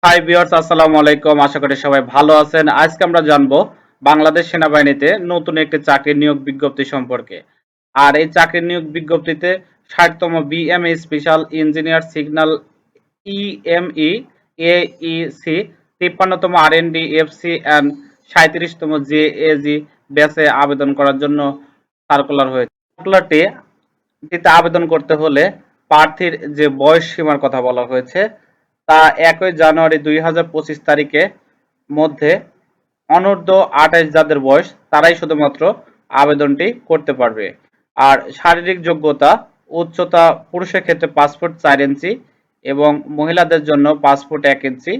Hi viewers, আসসালামু আলাইকুম। আশা করি সবাই ভালো আছেন। আজকে আমরা জানবো বাংলাদেশ সেনাবাহিনীতে নতুন একটি চাকরির নিয়োগ বিজ্ঞপ্তি সম্পর্কে। আর এই চাকরির নিয়োগ বিজ্ঞপ্তিতে ৬০তম BMA special engineer signal EME AEC, ৫৩তম আরএনডি এফসি অ্যান্ড ৩৭তম জেএজি ব্যাচে আবেদন করার জন্য সার্কুলার হয়েছে। সার্কুলারটিতে আবেদন করতে হলে প্রার্থীর যে বয়স সীমার কথা বলা হয়েছে তা ১ জানুয়ারি ২০২৫ তারিখে মধ্যে অনূর্ধ্ব ২৮ যাদের বয়স তারাই শুধুমাত্র আবেদনটি করতে পারবে। আর শারীরিক যোগ্যতা, উচ্চতা পুরুষের ক্ষেত্রে ৫ ফুট ৪ ইঞ্চি এবং মহিলাদের জন্য ৫ ফুট ১ ইঞ্চি,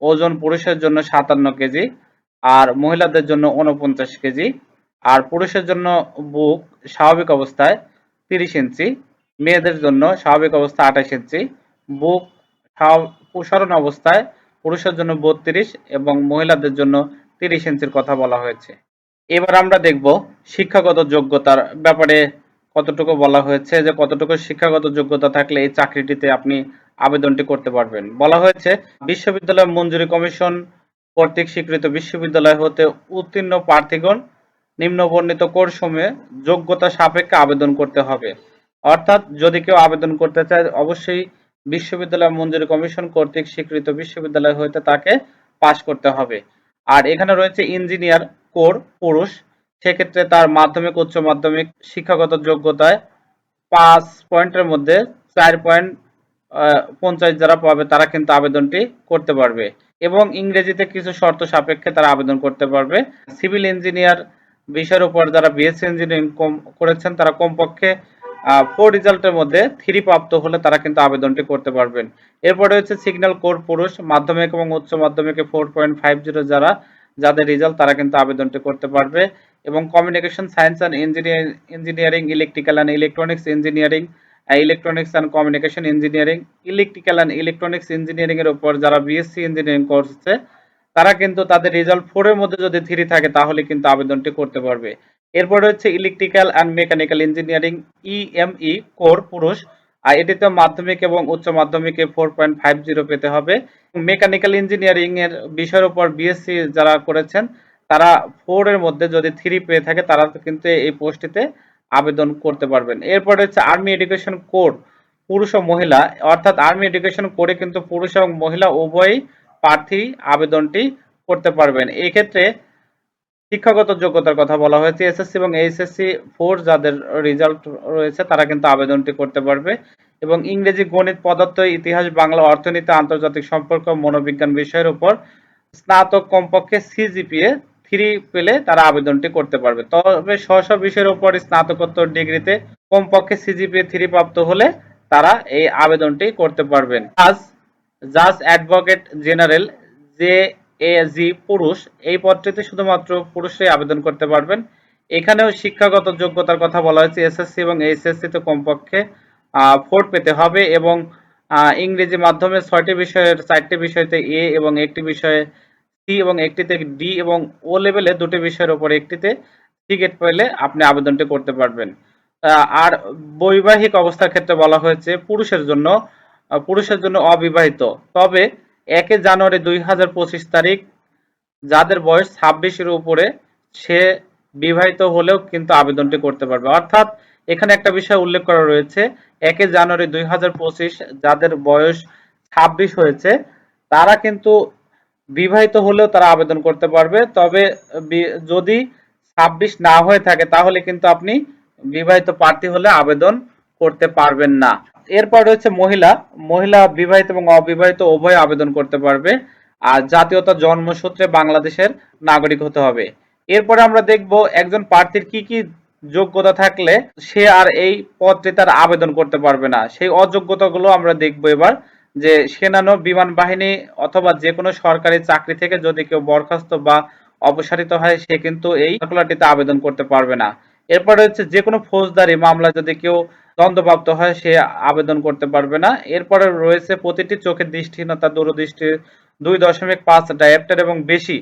ওজন পুরুষের জন্য ৫৭ কেজি আর মহিলাদের জন্য ৪৯ কেজি, আর পুরুষের জন্য বুক স্বাভাবিক অবস্থায় ৩০ ইঞ্চি, মেয়েদের জন্য স্বাভাবিক অবস্থায় ২৮ ইঞ্চি, বুক প্রসারণ অবস্থায় পুরুষের জন্য ৩২ এবং মহিলাদের জন্য ৩০ ইঞ্চির কথা বলা হয়েছে। এবার আমরা দেখব শিক্ষাগত যোগ্যতার ব্যাপারে কতটুকু বলা হয়েছে, যে কতটুকু শিক্ষাগত যোগ্যতা থাকলে এই চাকরিটিতে আপনি আবেদনটি করতে পারবেন। বলা হয়েছে বিশ্ববিদ্যালয় মঞ্জুরি কমিশন কর্তৃক স্বীকৃত বিশ্ববিদ্যালয় হতে উত্তীর্ণ প্রার্থীগণ নিম্নবর্ণিত কোর্সসমূহে যোগ্যতা সাপেক্ষে আবেদন করতে হবে। অর্থাৎ যদি কেউ আবেদন করতে চায় অবশ্যই বিশ্ববিদ্যালয় মঞ্জুরি কমিশন কর্তৃক স্বীকৃত বিশ্ববিদ্যালয় হইতে তাকে পাশ করতে হবে। আর এখানে রয়েছে ইঞ্জিনিয়ার কোর পুরুষ, সেক্ষেত্রে তার মাধ্যমিক উচ্চ মাধ্যমিক শিক্ষাগত যোগ্যতায় ৫ পয়েন্টের মধ্যে ৪.৫০ যারা পাবে তারা কিন্তু আবেদনটি করতে পারবে এবং ইংরেজিতে কিছু শর্ত সাপেক্ষে তারা আবেদন করতে পারবে। সিভিল ইঞ্জিনিয়ার বিষয়ের উপর যারা বিএসসি ইঞ্জিনিয়ারিং করেছেন তারা কমপক্ষে 4 রেজাল্টের মধ্যে 3 প্রাপ্ত হলে তারা কিন্তু আবেদনটি করতে পারবেন। এরপরে হচ্ছে সিগন্যাল কোর পুরুষ, মাধ্যমিক এবং উচ্চ মাধ্যমিকে 4.50 যাদের রেজাল্ট তারা কিন্তু আবেদনটি করতে পারবে এবং communication science and engineering, electrical and electronics engineering, electronics and communication engineering, electrical and electronics engineering এর উপর যারা বিএসসি ইঞ্জিনিয়ারিং করছে তারা কিন্তু তাদের রেজাল্ট 4 এর মধ্যে যদি 3 থাকে তাহলে কিন্তু আবেদনটি করতে পারবে। এরপরে হচ্ছে electrical and mechanical engineering EME core পুরুষ, আর এটিতে মাধ্যমিক এবং উচ্চ মাধ্যমিকে 4.50 পেতে হবে। মেকানিক্যাল ইঞ্জিনিয়ারিং এর বিষয়ের উপর বিএসসি যারা করেছেন তারা 4 এর মধ্যে যদি 3 পেয়ে থাকে তারা কিন্তু এই পোস্টটিতে আবেদন করতে পারবেন। এরপরে হচ্ছে আর্মি এডুকেশন কোর পুরুষ ও মহিলা, অর্থাৎ আর্মি এডুকেশন কোরে কিন্তু পুরুষ এবং মহিলা উভয়ই প্রার্থী আবেদনটি করতে পারবেন। এই ক্ষেত্রে শিক্ষাগত যোগ্যতার কথা বলা হয়েছে এসএসসি এবং এইচএসসি 4 যাদের রেজাল্ট রয়েছে তারা কিন্তু আবেদনটি করতে পারবে এবং ইংরেজি, গণিত, পদার্থ, ইতিহাস, বাংলা, অর্থনীতি, আন্তর্জাতিক সম্পর্ক, মনোবিজ্ঞান বিষয়ের উপর স্নাতক কমপক্ষে সিজিপিএ 3 পেলে তারা আবেদনটি করতে পারবে। তবে স্ব বিষয়ের উপর স্নাতকোত্তর ডিগ্রিতে কমপক্ষে সিজিপিএ 3 প্রাপ্ত হলে তারা এই আবেদনটি করতে পারবেন। জাজ অ্যাডভোকেট জেনারেল জেএজি পুরুষ, এই পদটিতে শুধুমাত্র পুরুষরাই আবেদন করতে পারবেন। এখানেও শিক্ষাগত যোগ্যতার কথা বলা হয়েছে এসএসসি এবং এইচএসসি তে কমপক্ষে 4 পেতে হবে এবং ইংরেজি মাধ্যমে 6টি বিষয়ের 4টি বিষয়তে এ এবং একটি বিষয়ে সি এবং একটিতে ডি এবং ও লেভেলে 2টি বিষয়ের উপর একটিতে সি গ্রেড পেলে আপনি আবেদনটি করতে পারবেন। আর বৈবাহিক অবস্থার ক্ষেত্রে বলা হয়েছে পুরুষের জন্য অবিবাহিত, তবে 1 জানুয়ারি 2025 তারিখ যাদের বয়স 26-এর উপরে সে বিবাহিত হলেও কিন্তু আবেদনটি করতে পারবে। অর্থাৎ এখানে একটা বিষয় উল্লেখ করা রয়েছে 1 জানুয়ারি 2025 যাদের বয়স 26 হয়েছে তারা কিন্তু বিবাহিত হলেও তারা আবেদন করতে পারবে, তবে যদি 26 না হয়ে থাকে তাহলে কিন্তু আপনি বিবাহিত প্রার্থী হলে আবেদন করতে পারবেন না। এরপর রয়েছে মহিলা বিবাহিত এবং অবিবাহিত উভয় আবেদন করতে পারবে আর জাতীয়তা জন্মসূত্রে বাংলাদেশের নাগরিক হতে হবে। এরপরে আমরা দেখব একজন প্রার্থীর কি কি যোগ্যতা থাকলে সে আর এই পদটি তার আবেদন করতে পারবে না, সেই অযোগ্যতাগুলো আমরা দেখব এবার। যে সেনানো বিমান বাহিনী অথবা যে কোনো সরকারি চাকরি থেকে যদি কেউ বরখাস্ত বা অপসারিত হয় সে কিন্তু এই সার্কুলারটিতে আবেদন করতে পারবে না। এরপরে হচ্ছে যে কোনো ফৌজদারি মামলা যদি কেউ দণ্ডপ্রাপ্ত হয় সে আবেদন করতে পারবে না। এরপরে রয়েছে প্রতিটি চোখের দৃষ্টিহীনতা, দূরদৃষ্টি 2.5 ডায়োপ্টার এবং বেশি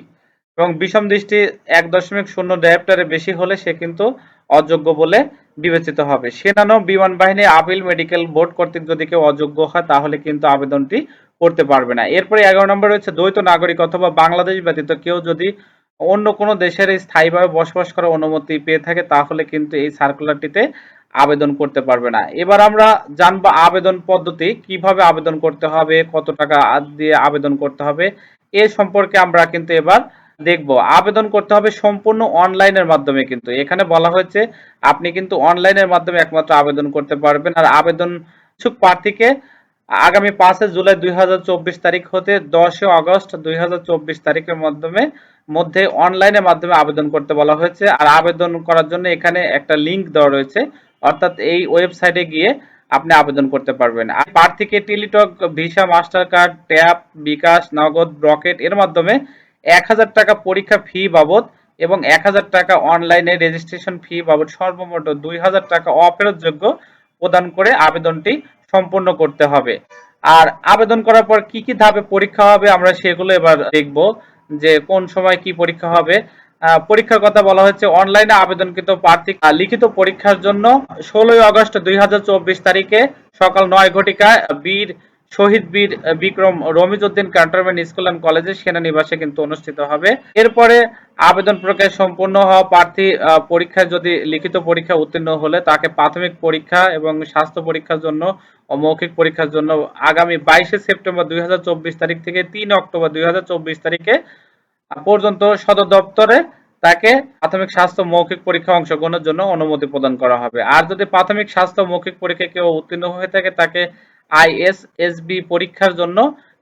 এবং বিষম দৃষ্টি 1.0 ডায়োপ্টারের বেশি হলে সে কিন্তু অযোগ্য বলে বিবেচিত হবে। সেনানো বিমান বাহিনী আপিল মেডিকেল বোর্ড কর্তৃক যদি কেউ অযোগ্য হয় তাহলে কিন্তু আবেদনটি করতে পারবে না। এরপরে 11 নম্বর রয়েছে দ্বৈত নাগরিক অথবা বাংলাদেশ ব্যতীত কেউ যদি অন্য কোনো দেশের স্থায়ীভাবে বসবাস করার অনুমতি পেয়ে থাকে তাহলে কিন্তু এই সার্কুলারটিতে আবেদন করতে পারবে না। এবার আমরা জানবো আবেদন পদ্ধতি, কিভাবে আবেদন করতে হবে, কত টাকা দিয়ে আবেদন করতে হবে এ সম্পর্কে আমরা কিন্তু এবার দেখব। আবেদন করতে হবে সম্পূর্ণ অনলাইনের মাধ্যমে, কিন্তু এখানে বলা হয়েছে আপনি কিন্তু অনলাইনের মাধ্যমে একমাত্র আবেদন করতে পারবেন। আর আবেদন ইচ্ছুক প্রার্থীকে আগামী 5 জুলাই 2024 তারিখ হতে 10 আগস্ট 2024 তারিখের মধ্যে অনলাইনের মাধ্যমে আবেদন করতে বলা হয়েছে। আর আবেদন করার জন্য এখানে একটা লিংক দেওয়া রয়েছে, অর্থাৎ এই ওয়েবসাইটে গিয়ে আপনি আবেদন করতে পারবেন। আর প্রার্থীকে Teletalk, Visa, Mastercard, Tap, bKash, Nagad, Rocket এর মাধ্যমে 1000 টাকা পরীক্ষা ফি বাবদ এবং 1000 টাকা অনলাইনে রেজিস্ট্রেশন ফি বাবদ সর্বমোট 2000 টাকা অফেরতযোগ্য প্রদান করে আবেদনটি সম্পূর্ণ করতে হবে। আর আবেদন করার পর কি কি ধাপে পরীক্ষা হবে আমরা সেগুলো এবার দেখব, যে কোন সময় কি পরীক্ষা হবে। পরীক্ষার কথা বলা হচ্ছে অনলাইনে আবেদনকৃত প্রার্থী লিখিত পরীক্ষার জন্য 16 আগস্ট 2024 তারিখে সকাল 9 ঘটিকায় Shaheed Bir Bikram Ramizuddin cantonment school and কলেজে সেনানিবাসে কিন্তু অনুষ্ঠিত হবে। এরপরে আবেদন প্রক্রিয়া সম্পূর্ণ হওয়া প্রার্থী পরীক্ষায় যদি লিখিত পরীক্ষা উত্তীর্ণ হলে তাকে প্রাথমিক পরীক্ষা এবং স্বাস্থ্য পরীক্ষার জন্য ও মৌখিক পরীক্ষার জন্য আগামী 22 সেপ্টেম্বর 2024 তারিখ থেকে 3 অক্টোবর 2024 তারিখে পর্যন্ত সদর দপ্তরে তাকে প্রাথমিক স্বাস্থ্য মৌখিক পরীক্ষা অংশগ্রহণের জন্য অনুমতি প্রদান করা হবে। আর যদি প্রাথমিক স্বাস্থ্য মৌখিক পরীক্ষায় কেউ উত্তীর্ণ হয়ে থাকে তাকে আইএসএসবি পরীক্ষার জন্য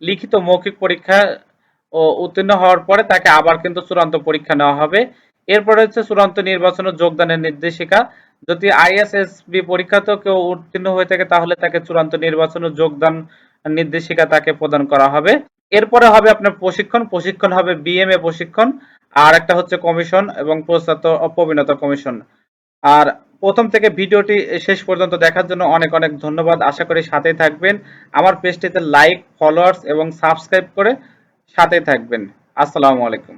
লিখিত মৌখিক পরীক্ষা ও উত্তীর্ণ হওয়ার পরে তাকে আবার কিন্তু চূড়ান্ত পরীক্ষা নেওয়া হবে। এরপরে হচ্ছে চূড়ান্ত নির্বাচনে যোগদানের নির্দেশিকা। যদি আইএসএসবি পরীক্ষাতেও কেউ উত্তীর্ণ হয়ে থাকে তাহলে তাকে চূড়ান্ত নির্বাচনে যোগদান নির্দেশিকা তাকে প্রদান করা হবে। এরপরে হবে আপনার প্রশিক্ষণ হবে বিএমএ প্রশিক্ষণ, আর একটা হচ্ছে কমিশন এবং প্রবীণতা কমিশন। আর প্রথম থেকে ভিডিওটি শেষ পর্যন্ত দেখার জন্য অনেক অনেক ধন্যবাদ। আশা করি সাথেই থাকবেন। আমার পেজটিতে লাইক, ফলোয়ার্স এবং সাবস্ক্রাইব করে সাথেই থাকবেন। আসসালামু আলাইকুম।